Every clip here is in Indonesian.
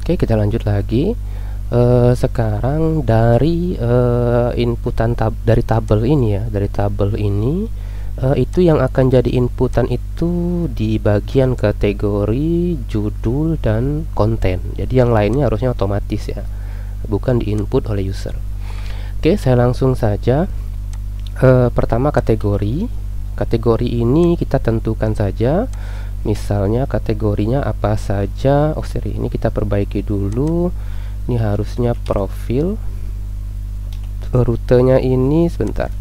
Oke, kita lanjut lagi. Sekarang dari inputan dari tabel ini ya, dari tabel ini itu yang akan jadi inputan itu di bagian kategori, judul, dan konten. Jadi yang lainnya harusnya otomatis ya, bukan di input oleh user. Oke, saya langsung saja. Pertama kategori. Kategori ini kita tentukan saja. Misalnya kategorinya apa saja. Oh sorry, ini kita perbaiki dulu. Ini harusnya profil. Rutenya ini sebentar.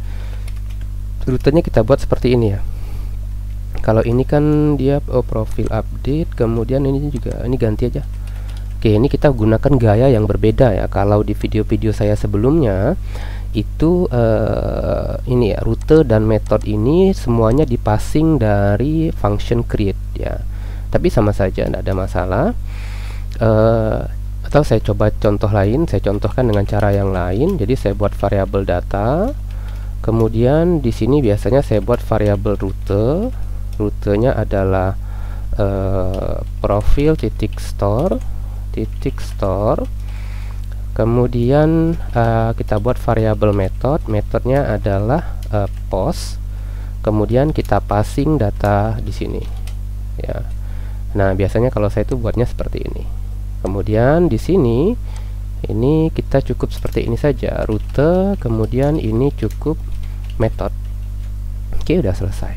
Rutenya kita buat seperti ini ya. Kalau ini kan dia profil update, kemudian ini juga ini ganti aja. Oke, ini kita gunakan gaya yang berbeda ya. Kalau di video-video saya sebelumnya itu ini ya, rute dan metode ini semuanya dipassing dari function create ya, tapi sama saja, tidak ada masalah. Atau saya coba contoh lain, saya contohkan dengan cara yang lain. Jadi saya buat variabel data, kemudian di sini biasanya saya buat variabel rute. Rutenya adalah profil store. Kemudian kita buat variabel metodenya adalah post. Kemudian kita passing data di sini ya. Nah, biasanya kalau saya itu buatnya seperti ini. Kemudian di sini ini kita cukup seperti ini saja, rute, kemudian ini cukup metode. Oke, udah selesai.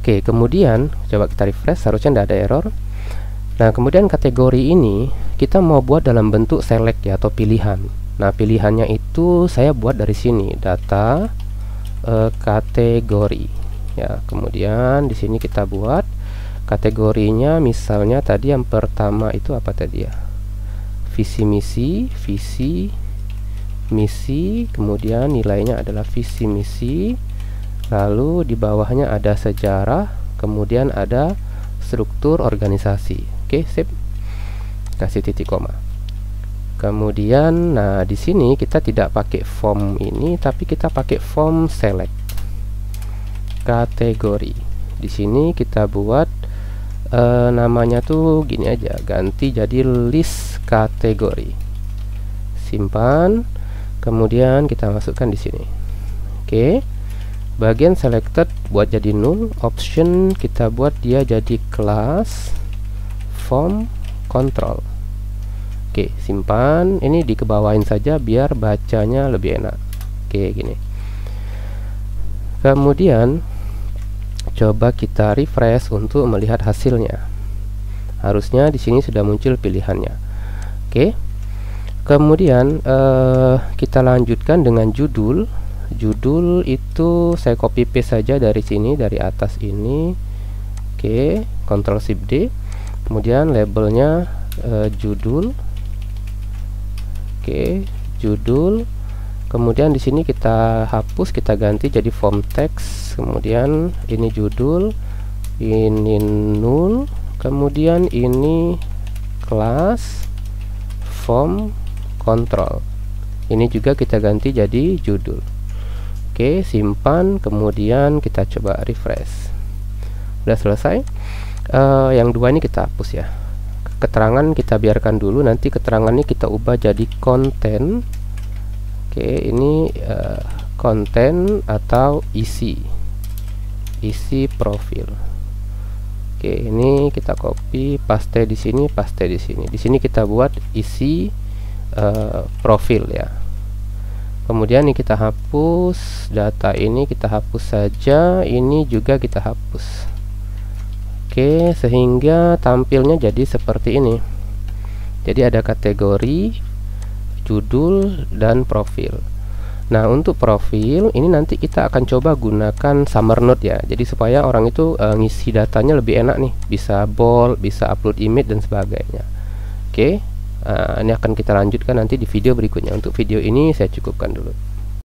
Oke, kemudian coba kita refresh, harusnya tidak ada error. Nah, kemudian kategori ini kita mau buat dalam bentuk select ya, atau pilihan. Nah, pilihannya itu saya buat dari sini, data kategori ya. Kemudian di sini kita buat kategorinya, misalnya tadi yang pertama itu apa tadi ya, visi misi, kemudian nilainya adalah visi misi, lalu di bawahnya ada sejarah, kemudian ada struktur organisasi. Oke, sip. Kasih titik koma. Kemudian, nah di sini kita tidak pakai form ini, tapi kita pakai form select kategori. Di sini kita buat namanya tuh gini aja, ganti jadi list kategori. Simpan. Kemudian kita masukkan di sini. Oke. Bagian selected buat jadi null, option kita buat dia jadi class form control. Oke, simpan. Ini dikebawain saja biar bacanya lebih enak. Oke, gini. Kemudian coba kita refresh untuk melihat hasilnya. Harusnya di sini sudah muncul pilihannya. Oke. Kemudian kita lanjutkan dengan judul. Judul itu saya copy paste saja dari sini, dari atas ini. Oke, Ctrl Shift D. Kemudian labelnya judul. Oke, judul. Kemudian di sini kita hapus, kita ganti jadi form text. Kemudian ini judul, ini null. Kemudian ini class form control. Ini juga kita ganti jadi judul. Oke, simpan. Kemudian kita coba refresh. Udah selesai. Yang dua ini kita hapus ya. Keterangan kita biarkan dulu, nanti keterangan ini kita ubah jadi konten. Oke, ini konten atau isi profil. Oke, ini kita copy, paste di sini, paste di sini. Di sini kita buat isi profil ya. Kemudian ini kita hapus, data ini kita hapus saja, ini juga kita hapus. Oke, sehingga tampilnya jadi seperti ini. Jadi ada kategori, judul, dan profil. Nah, untuk profil ini nanti kita akan coba gunakan summer note ya. Jadi supaya orang itu ngisi datanya lebih enak nih, bisa bold, bisa upload image dan sebagainya. Oke. Ini akan kita lanjutkan nanti di video berikutnya. Untuk video ini saya cukupkan dulu.